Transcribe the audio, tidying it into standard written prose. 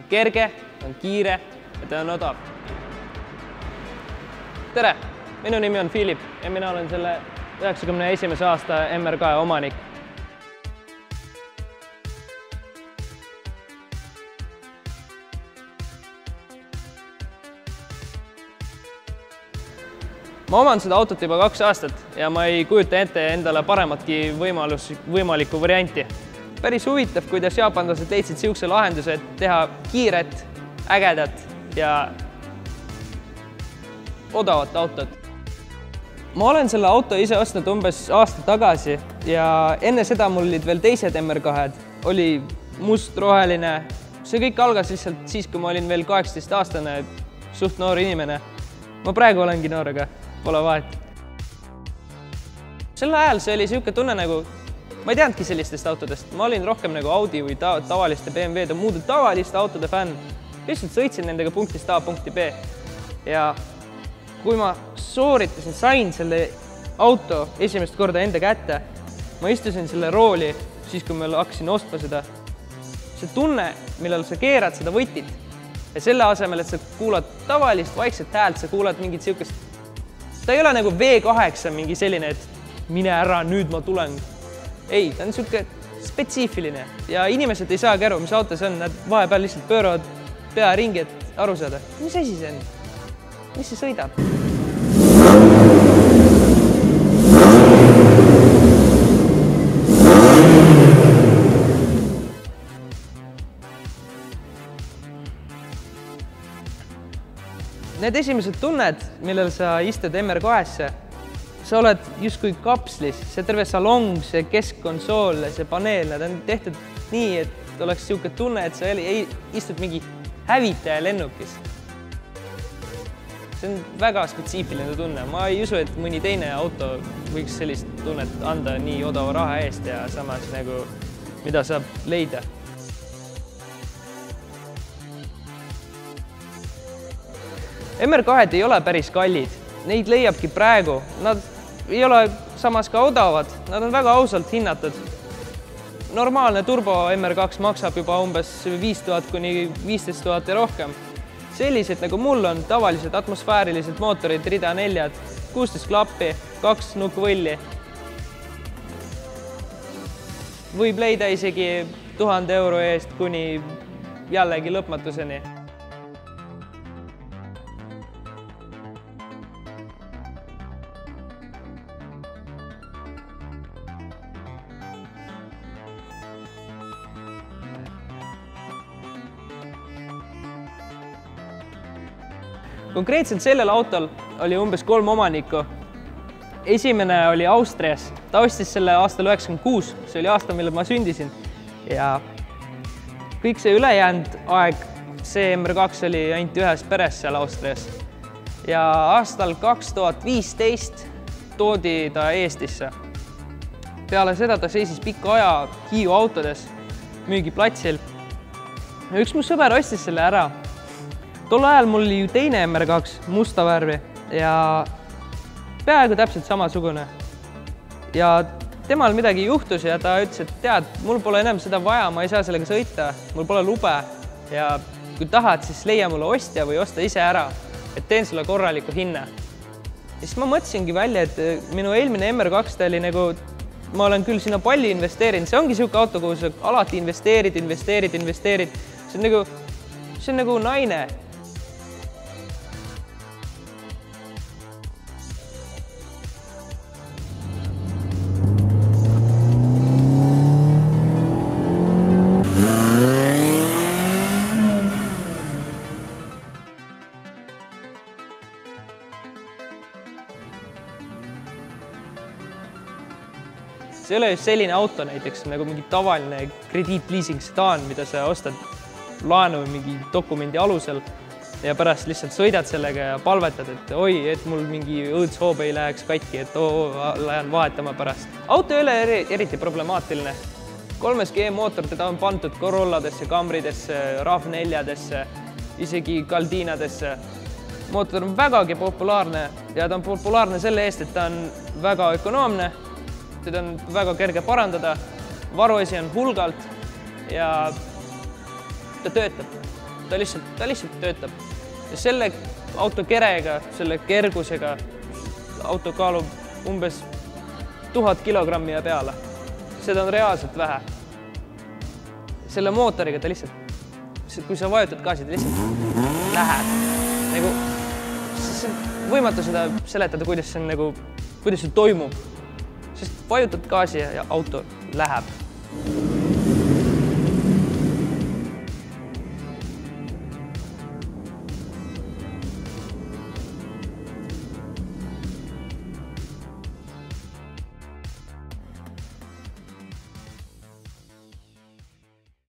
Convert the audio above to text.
Kerge, on kiire ja ta on odav. Tere! Minu nimi on Philip ja mina olen selle 91. aasta MR2 omanik. Ma oman seda autot juba 2 aastat ja ma ei kujuta ette endale parematki võimalikku varianti. Päris huvitav, kuidas jaapanlased leidsid siukse lahenduse, et teha kiiret, ägedat ja odavat autot. Ma olen selle auto ise ostnud umbes aasta tagasi ja enne seda mul olid veel teised MR2-d. Oli must-roheline. See kõik algas lihtsalt siis, kui ma olin veel 18-aastane, suht noor inimene. Ma praegu olengi noor, aga pole vahet. Sel ajal see oli siuke tunne nagu ma ei teadnudki sellistest autodest. Ma olin rohkem nagu Audi või tavaliste BMW-de, muude tavaliste autode fänn. Lihtsalt sõitsin nendega punktist A punkti B. Ja kui ma sooritasin, sain selle auto esimest korda enda kätte, ma istusin selle rooli, siis kui ma hakkasin ostma seda. See tunne, millal sa keerad seda võtit ja selle asemel, et sa kuulad tavalist vaikset häält, sa kuulad mingit siukest. Ta ei ole nagu V8 mingi selline, et mine ära, nüüd ma tulen. Ei, ta on siuke spetsiifiline ja inimesed ei saagi aru, mis auto see on. Nad vahepeal lihtsalt pööravad pea ringi, et aru saada. Mis asi see on? Mis see sõidab? Need esimesed tunned, millel sa istud MR2-sse, sa oled justkui kapslis, see terve salong, see keskkonsool, see paneel, nad on tehtud nii, et oleks siuke tunne, et sa istud mingi hävitaja lennukis. See on väga spetsiifiline tunne. Ma ei usu, et mõni teine auto võiks sellist tunnet anda nii odava raha eest ja samas nagu, mida saab leida. MR2-d ei ole päris kallid. Neid leiabki praegu. Nad ei ole samas ka odavad. Nad on väga ausalt hinnatud. Normaalne turbo MR2 maksab juba umbes 5000 kuni 15 000 ja rohkem. Sellised nagu mul on tavalised atmosfäärilised mootorid, rida 4, 16 klappi, 2 nukkvõlli. Võib leida isegi 1000 euro eest kuni jällegi lõpmatuseni. Konkreetselt sellel autol oli umbes 3 omanikku. Esimene oli Austrias. Ta ostis selle aastal 96. See oli aasta, millal ma sündisin. Ja kõik see ülejäänud aeg, see MR2 oli ainult ühes peres seal Austrias. Ja aastal 2015 toodi ta Eestisse. Peale seda ta seisis pikka aja Hiiu autodes müügiplatsil. Üks mu sõber ostis selle ära. Tol ajal mul oli ju teine MR2 musta värvi ja peaaegu täpselt samasugune. Ja temal midagi juhtus ja ta ütles, et tead, mul pole enam seda vaja, ma ei saa sellega sõita, mul pole lube ja kui tahad, siis leia mulle ostja või osta ise ära, et teen sulle korraliku hinne. Ja siis ma mõtlesingi välja, et minu eelmine MR2 ta oli nagu, ma olen küll sinna palju investeerinud, see ongi siuke auto, kuhu sa alati investeerid. See on nagu naine. See ei ole just selline auto näiteks nagu mingi tavaline krediitliising sedaan, mida sa ostad laenu mingi dokumendi alusel ja pärast lihtsalt sõidad sellega ja palvetad, et oi, et mul mingi õõtshoob ei läheks katki, et lähen vahetama pärast. Auto ei ole eriti problemaatiline. 3G mootor, teda on pandud Corolladesse, Camridesse, RAV4-desse, isegi Galdinadesse. Mootor on vägagi populaarne ja ta on populaarne selle eest, et ta on väga ökonoomne, teda on väga kerge parandada, varuasi on hulgalt ja ta töötab. Ta lihtsalt töötab. Ja selle auto kerega, selle kergusega auto kaalub umbes 1000 kilogrammi ja peale. Seda on reaalselt vähe. Selle mootoriga ta lihtsalt, kui sa vajutad gaasi, ta lihtsalt läheb. Nagu, see on võimatu seda seletada, kuidas see toimub. Sest vajutad gaasi ja auto läheb.